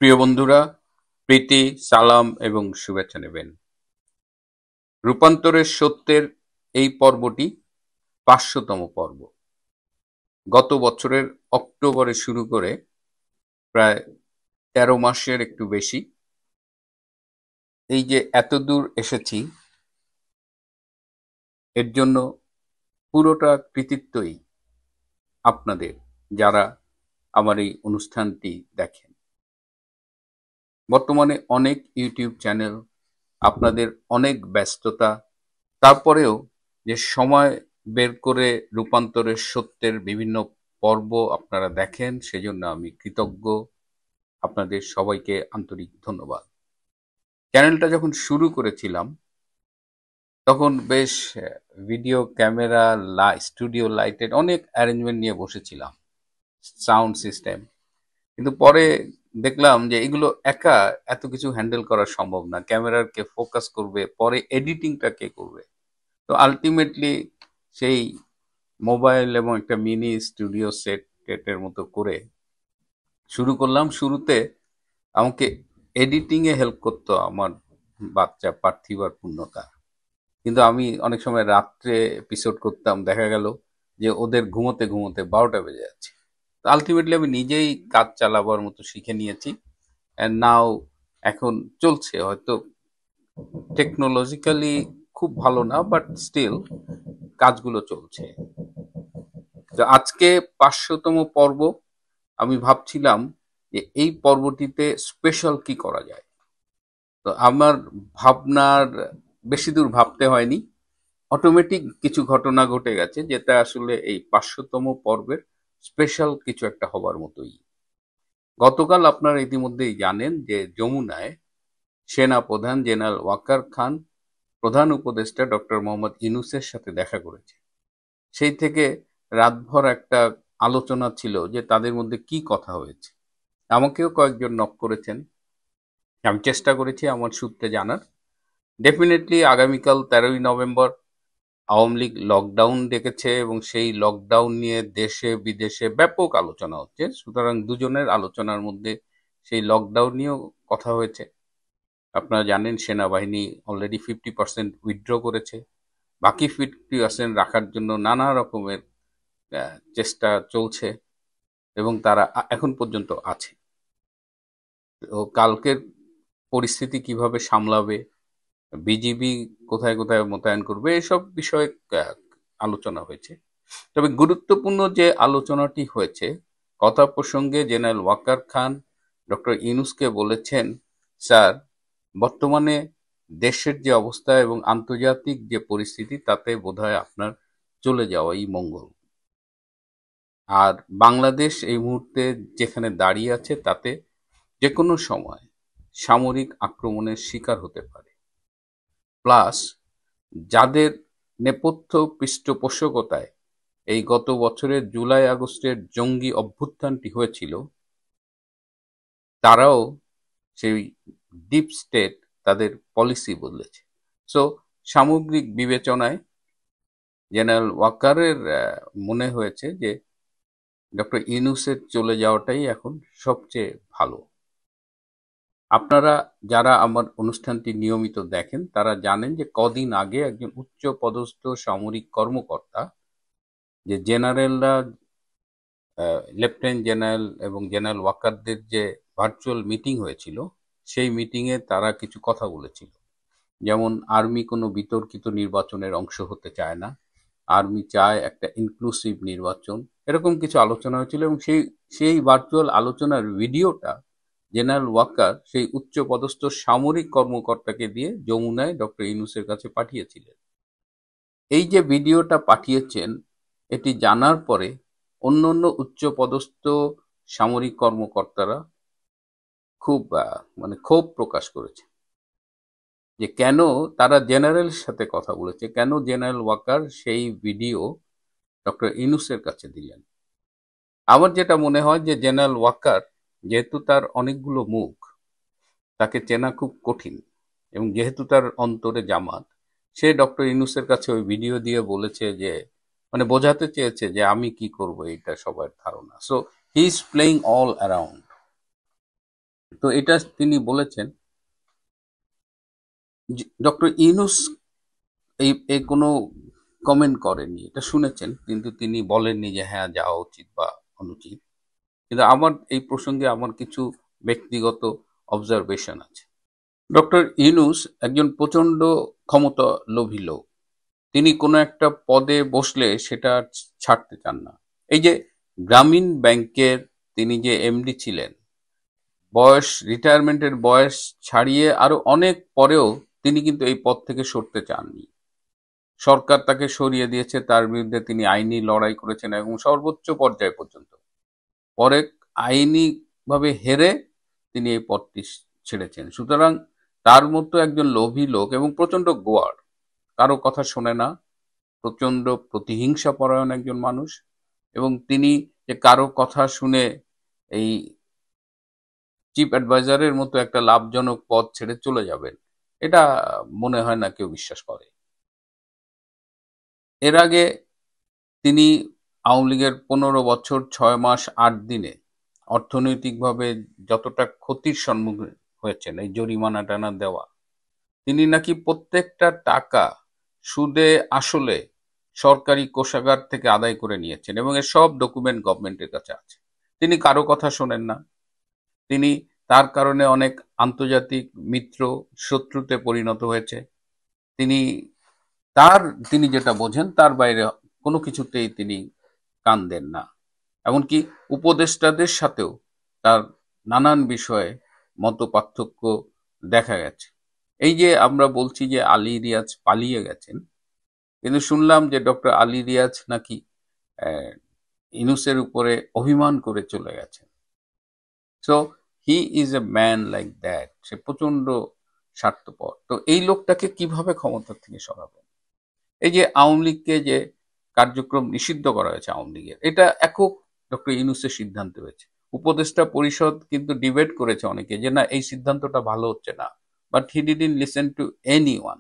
প্রিয় বন্ধুরা, প্রীতি, সালাম এবং শুভেচ্ছা নেবেন। রূপান্তরের সত্যের এই পর্বটি ৫০০তম পর্ব। গত বছরের অক্টোবরে শুরু করে প্রায় ১৩ মাসের একটু বেশি এই যে এতদূর এসেছি, এর জন্য পুরোটা কৃতিত্বই আপনাদের, যারা আমার এই অনুষ্ঠানটি দেখেন। বর্তমানে অনেক ইউটিউব চ্যানেল, আপনাদের অনেক ব্যস্ততা, তারপরেও যে সময় বের করে রূপান্তরের সত্যের বিভিন্ন পর্ব আপনারা দেখেন, সেজন্য আমি কৃতজ্ঞ। আপনাদের সবাইকে আন্তরিক ধন্যবাদ। চ্যানেলটা যখন শুরু করেছিলাম তখন বেশ ভিডিও ক্যামেরা, স্টুডিও লাইটের অনেক অ্যারেঞ্জমেন্ট নিয়ে বসেছিলাম, সাউন্ড সিস্টেম। কিন্তু পরে দেখলাম যে এগুলো একা এত কিছু হ্যান্ডেল করা সম্ভব না। ক্যামেরার কে ফোকাস করবে, পরে এডিটিংটা কে করবে। তো আলটিমেটলি সেই মোবাইল এবং একটা মিনি স্টুডিও সেটের মতো করে শুরু করলাম। শুরুতে আমাকে এডিটিং এ হেল্প করতো আমার বাচ্চা পার্থিব আর পূর্ণতা। কিন্তু আমি অনেক সময় রাত্রে এপিসোড করতাম, দেখা গেল যে ওদের ঘুমোতে ঘুমোতে ১২টা বেজে যাচ্ছে। আলটিমেটলি আমি নিজেই কাজ চালাবার মতো শিখে নিয়েছি। অ্যান্ড নাও এখন চলছে, হয়তো টেকনোলজিক্যালি খুব ভালো না, বাট স্টিল কাজগুলো চলছে। তো আজকে ৫০০তম পর্ব। আমি ভাবছিলাম যে এই পর্বটিতে স্পেশাল কি করা যায়। তো আমার ভাবনার বেশি দূর ভাবতে হয়নি, অটোমেটিক কিছু ঘটনা ঘটে গেছে, যেটা আসলে এই ৫০০তম পর্বের স্পেশাল কিছু একটা হবার মতোই। গতকাল আপনারা ইতিমধ্যেই জানেন যে যমুনায় সেনা প্রধান জেনারেল ওয়াকার খান প্রধান উপদেষ্টা ডক্টর মোহাম্মদ ইউনূসের সাথে দেখা করেছে। সেই থেকে রাতভর একটা আলোচনা ছিল যে তাদের মধ্যে কি কথা হয়েছে। আমাকেও কয়েকজন নক করেছেন, আমি চেষ্টা করেছি আমার সূত্রে জানার। ডেফিনেটলি আগামীকাল ১৩ই নভেম্বর আওয়ামী লীগ লকডাউন ডেকেছে এবং সেই লকডাউন নিয়ে দেশে বিদেশে ব্যাপক আলোচনা হচ্ছে। সুতরাং দুজনের আলোচনার মধ্যে সেই লকডাউন নিয়েও কথা হয়েছে। আপনারা জানেন সেনাবাহিনী অলরেডি 50% উইথড্র করেছে, বাকি 50% রাখার জন্য নানা রকমের চেষ্টা চলছে এবং তারা এখন পর্যন্ত আছে। তো কালকের পরিস্থিতি কিভাবে সামলাবে, বিজিবি কোথায় কোথায় মোতায়েন করবে, এসব বিষয়ে আলোচনা হয়েছে। তবে গুরুত্বপূর্ণ যে আলোচনাটি হয়েছে, কথা প্রসঙ্গে জেনারেল ওয়াকার খান ডক্টর ইউনূসকে বলেছেন, স্যার, বর্তমানে দেশের যে অবস্থা এবং আন্তর্জাতিক যে পরিস্থিতি, তাতে বোধহয় আপনার চলে যাওয়াই মঙ্গল। আর বাংলাদেশ এই মুহূর্তে যেখানে দাঁড়িয়ে আছে, তাতে যে কোনো সময় সামরিক আক্রমণের শিকার হতে পারে। প্লাস যাদের নেপথ্য পৃষ্ঠপোষকতায় এই গত বছরের জুলাই আগস্টের জঙ্গি অভ্যুত্থানটি হয়েছিল, তারাও সেই ডিপ স্টেট তাদের পলিসি বদলেছে। সো সামগ্রিক বিবেচনায় জেনারেল ওয়াকারের মনে হয়েছে যে ডক্টর ইউনূসের চলে যাওয়াটাই এখন সবচেয়ে ভালো। আপনারা যারা আমার অনুষ্ঠানটি নিয়মিত দেখেন, তারা জানেন যে কদিন আগে একজন উচ্চ পদস্থ সামরিক কর্মকর্তা, যে জেনারেলরা, লেফটেন্যান্ট জেনারেল এবং জেনারেল ওয়াকারদের যে ভার্চুয়াল মিটিং হয়েছিল, সেই মিটিংয়ে তারা কিছু কথা বলেছিল। যেমন আর্মি কোনো বিতর্কিত নির্বাচনের অংশ হতে চায় না, আর্মি চায় একটা ইনক্লুসিভ নির্বাচন, এরকম কিছু আলোচনা হয়েছিল। এবং সেই সেই ভার্চুয়াল আলোচনার ভিডিওটা জেনারেল ওয়াকার সেই উচ্চপদস্থ সামরিক কর্মকর্তাকে দিয়ে যমুনায় ডক্টর ইউনূসের কাছে পাঠিয়েছিলেন। এই যে ভিডিওটা পাঠিয়েছেন, এটি জানার পরে অন্যান্য উচ্চপদস্থ সামরিক কর্মকর্তারা খুব ক্ষোভ প্রকাশ করেছে যে কেন তারা জেনারেলের সাথে কথা বলেছে, কেন জেনারেল ওয়াকার সেই ভিডিও ডক্টর ইউনূসের কাছে দিলেন। আমার যেটা মনে হয় যে জেনারেল ওয়াকার, যেহেতু তার অনেকগুলো মুখ, তাকে চেনা খুব কঠিন, এবং যেহেতু তার অন্তরে জামাত, সে ডক্টর ইউনূসের কাছে ওই ভিডিও দিয়ে বলেছে যে, বোঝাতে চেয়েছে যে আমি কি করব, এটা সবার ধারণা। So he is playing all around. তো এটা তিনি বলেছেন। ডক্টর ইউনূস এই কোনো কমেন্ট করেননি, এটা শুনেছেন, কিন্তু তিনি বলেননি যে হ্যাঁ যাওয়া উচিত বা অনুচিত। কিন্তু আমার এই প্রসঙ্গে আমার কিছু ব্যক্তিগত অবজারভেশন আছে। ডক্টর ইউনূস একজন প্রচন্ড ক্ষমতা লোভী লোক। তিনি কোনো একটা পদে বসলে সেটা ছাড়তে চান না। এই যে গ্রামীণ ব্যাংকের তিনি যে এমডি ছিলেন, রিটায়ারমেন্টের বয়স ছাড়িয়ে আরো অনেক পরেও তিনি কিন্তু এই পদ থেকে সরতে চাননি। সরকার তাকে সরিয়ে দিয়েছে, তার বিরুদ্ধে তিনি আইনি লড়াই করেছেন এবং সর্বোচ্চ পর্যায় পর্যন্ত। পরে আইনি ভাবে হেরে তিনি এই পদটি ছেড়েছেন। সুতরাং তার মতো একজন লোভী লোক এবং প্রচন্ড গোয়ার, কারো কথা শোনে না, প্রচন্ড প্রতিহিংসা পরায়ণ একজন মানুষ, এবং তিনি যে কারো কথা শুনে এই চিফ অ্যাডভাইজারের মতো একটা লাভজনক পদ ছেড়ে চলে যাবেন, এটা মনে হয় না কেউ বিশ্বাস করে। এর আগে তিনি আওয়ামী লীগের 15 বছর 6 মাস 8 দিনে অর্থনৈতিকভাবে যতটা ক্ষতির সম্মুখীন হয়েছেন, এই জরিমানা টানা দেওয়া, তিনি নাকি প্রত্যেকটা টাকা সুদে আসলে সরকারি কোষাগার থেকে আদায় করে নিয়েছেন এবং এর সব ডকুমেন্ট গভর্নমেন্টের কাছে আছে। তিনি কারো কথা শোনেন না। তিনি তার কারণে অনেক আন্তর্জাতিক মিত্র শত্রুতে পরিণত হয়েছে। তিনি তিনি যেটা বোঝেন তার বাইরে কোনো কিছুতেই তিনি কান দেন না। এমনকি উপদেষ্টাদের সাথেও তার নানান বিষয়ে মত পার্থক্য দেখা গেছে। এই যে আমরা বলছি যে আলী রিয়াজ পালিয়ে গেছেন, কিন্তু শুনলাম যে ডক্টর আলী রিয়াজ নাকি ইউনূসের উপরে অভিমান করে চলে গেছেন। So he is a man like that. সে প্রচন্ড স্বার্থপর। তো এই লোকটাকে কিভাবে ক্ষমতা থেকে সরাবেন? এই যে আওয়ামী লীগকে যে কার্যক্রম নিষিদ্ধ করা হয়েছে আওয়ামী লীগের, এটা একক ডক্টর ইউনূসের সিদ্ধান্ত হয়েছে। উপদেষ্টা পরিষদ কিন্তু ডিবেট করেছে অনেকে যে না, এই সিদ্ধান্তটা ভালো হচ্ছে না, but he didn't listen to anyone.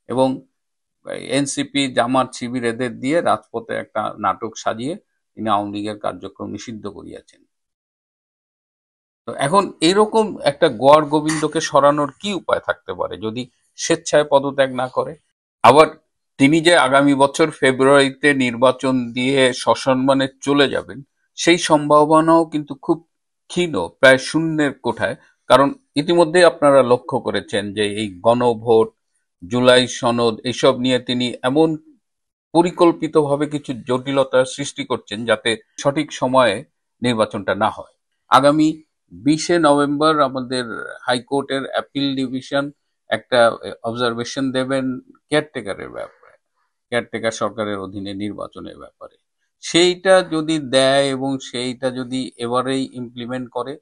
এবং এনসিপি, জামাত, শিবির এদের দিয়ে রাজপথে একটা নাটক সাজিয়ে তিনি আওয়ামী লীগের কার্যক্রম নিষিদ্ধ করিয়াছেন। তো এখন এরকম একটা গোয়ার গোবিন্দকে সরানোর কি উপায় থাকতে পারে যদি স্বেচ্ছায় পদত্যাগ না করে? আবার তিনি যে আগামী বছর ফেব্রুয়ারিতে নির্বাচন দিয়ে সসম্মানে চলে যাবেন, সেই সম্ভাবনাও কিন্তু খুব ক্ষীণ, প্রায় শূন্যের কোঠায়। কারণ ইতিমধ্যে আপনারা লক্ষ্য করেছেন যে এই গণভোট, জুলাই সনদ, এইসব নিয়ে তিনি এমন পরিকল্পিতভাবে কিছু জটিলতার সৃষ্টি করছেন যাতে সঠিক সময়ে নির্বাচনটা না হয়। আগামী 20শে নভেম্বর আমাদের হাইকোর্টের অ্যাপিল ডিভিশন একটা অবজারভেশন দেবেন কেয়ারটেকারের ব্যাপারে, কেয়ারটেকার সরকারের অধীনে নির্বাচনের ব্যাপারে। সেইটা যদি দেয় এবং সেইটা যদি এবারেই ইমপ্লিমেন্ট করে,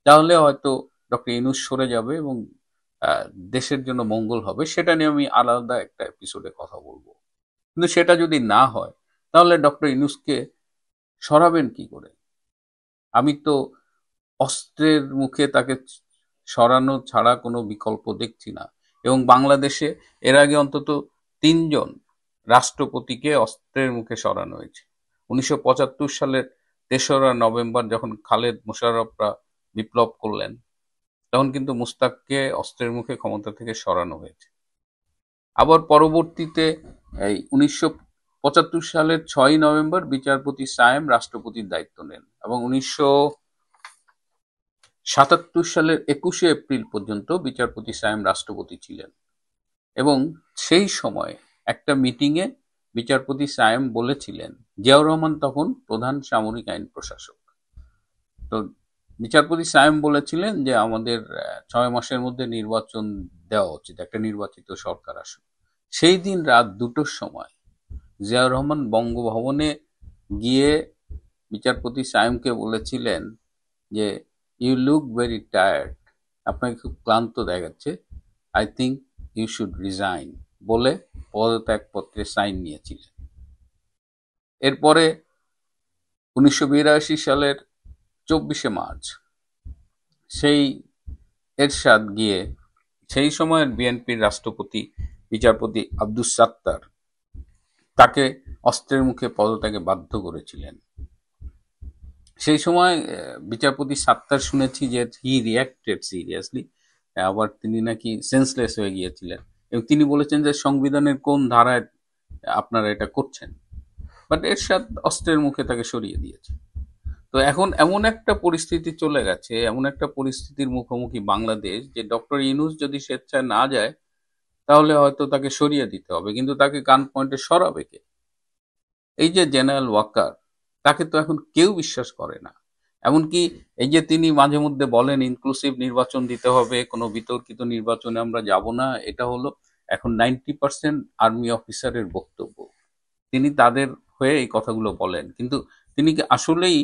তাহলে হয়তো ডক্টর ইউনূস সরে যাবে এবং দেশের জন্য মঙ্গল হবে। সেটা নিয়ে আমি আলাদা একটা এপিসোডে কথা বলবো। কিন্তু সেটা যদি না হয়, তাহলে ডক্টর ইউনূসকে সরাবেন কি করে? আমি তো অস্ত্রের মুখে তাকে সরানো ছাড়া কোনো বিকল্প দেখছি না। এবং বাংলাদেশে এর আগে অন্তত 3জন রাষ্ট্রপতিকে অস্ত্রের মুখে সরানো হয়েছে। 1975 সালের 3রা নভেম্বর যখন খালেদ মোশাররফরা বিপ্লব করলেন, তখন কিন্তু মুস্তাককে অস্ত্রের মুখে ক্ষমতা থেকে সরানো হয়েছে। আবার পরবর্তীতে এই 1975 সালের 6ই নভেম্বর বিচারপতি সায়েম রাষ্ট্রপতির দায়িত্ব নেন এবং 1977 সালের 21শে এপ্রিল পর্যন্ত বিচারপতি সায়েম রাষ্ট্রপতি ছিলেন। এবং সেই সময় একটা মিটিংয়ে বিচারপতি সায়েম বলেছিলেন, জিয়াউর রহমান তখন প্রধান সামরিক আইন প্রশাসক, তো বিচারপতি সায়েম বলেছিলেন যে আমাদের 6 মাসের মধ্যে নির্বাচন দেওয়া উচিত, একটা নির্বাচিত সরকার আসুক। সেই দিন রাত 2টোর সময় জিয়াউর রহমান বঙ্গভবনে গিয়ে বিচারপতি সায়েমকে বলেছিলেন যে ইউ লুক ভেরি টায়ার্ড, আপনাকে খুব ক্লান্ত দেখাচ্ছে, I think you should resign বলে পদত্যাগপত্রে সাইন নিয়েছিলেন। এরপরে 1982 সালের 24শে মার্চ সেই এরশাদ গিয়ে সেই সময়ের বিএনপির রাষ্ট্রপতি বিচারপতি আব্দুস সাত্তার তাকে অস্ত্রের মুখে পদত্যাগে বাধ্য করেছিলেন। সেই সময় বিচারপতি সাত্তার শুনেছি যে হি রিয়াক্টেড সিরিয়াসলি, আবার তিনি নাকি সেন্সলেস হয়ে গিয়েছিলেন এবং তিনি বলেছেন যে সংবিধানের কোন ধারায় আপনারা এটা করছেন, বাট এরশাদ অস্ত্রের মুখে তাকে সরিয়ে দিয়েছে। তো এখন এমন একটা পরিস্থিতি চলে গেছে, এমন একটা পরিস্থিতির মুখোমুখি বাংলাদেশ যে ডক্টর ইউনূস যদি স্বেচ্ছায় না যায় তাহলে হয়তো তাকে সরিয়ে দিতে হবে, কিন্তু তাকে গান পয়েন্টে সরাবে কে? এই যে জেনারেল ওয়াকার, তাকে তো এখন কেউ বিশ্বাস করে না। এমনকি এই যে তিনি মাঝে মধ্যে বলেন ইনক্লুসিভ নির্বাচন দিতে হবে, কোনো বিতর্কিত নির্বাচনে আমরা যাব না, এটা হলো এখন 90% আর্মি অফিসারের বক্তব্য। তিনি তাদের হয়ে এই কথাগুলো বলেন, কিন্তু তিনি কি আসলেই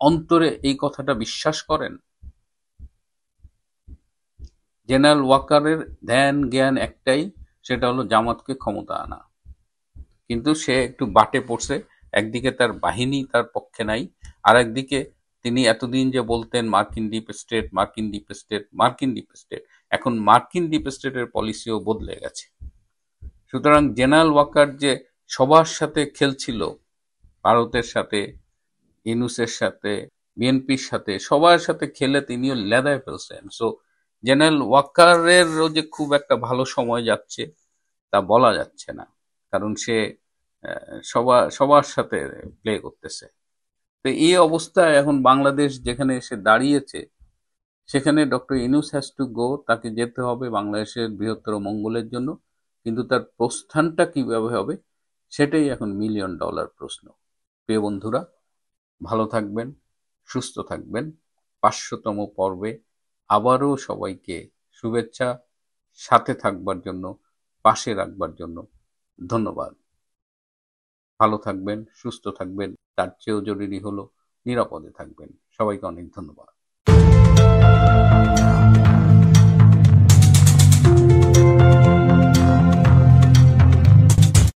অন্তরে এই কথাটা বিশ্বাস করেন? জেনারেল ওয়াকারের ধ্যান জ্ঞান একটাই, সেটা হলো জামাতকে ক্ষমতা আনা। কিন্তু সে একটু বাটে পড়ছে, একদিকে তার বাহিনী তার পক্ষে নাই, আর একদিকে তিনি এতদিন যে বলতেন মার্কিন ডিপ স্টেট, মার্কিন ডিপ স্টেট, মার্কিন ডিপ স্টেট, এখন মার্কিন ডিপ স্টেটের পলিসিও বদলে গেছে। সুতরাং জেনারেল ওয়াকার যে সবার সাথে খেলছিল, ভারতের সাথে, ইউনূসের সাথে, বিএনপির সাথে, সবার সাথে খেলে তিনিও লেদায় ফেলছেন। সো জেনারেল ওয়াকারেরও যে খুব একটা ভালো সময় যাচ্ছে তা বলা যাচ্ছে না, কারণ সে সবার সবার সাথে প্লে করতেছে। তো এই অবস্থায় এখন বাংলাদেশ যেখানে এসে দাঁড়িয়েছে, সেখানে doctor Yunus has to go, তাকে যেতে হবে বাংলাদেশের বৃহত্তর মঙ্গলের জন্য। কিন্তু তার প্রস্থানটা কিভাবে হবে সেটাই এখন মিলিয়ন ডলার প্রশ্ন। প্রিয় বন্ধুরা, ভালো থাকবেন, সুস্থ থাকবেন। 500তম পর্বে আবারও সবাইকে শুভেচ্ছা, সাথে থাকবার জন্য, পাশে রাখবার জন্য ধন্যবাদ। ভালো থাকবেন, সুস্থ থাকবেন, তার চেয়েও জরুরি হলো নিরাপদে থাকবেন। সবাইকে অনেক ধন্যবাদ।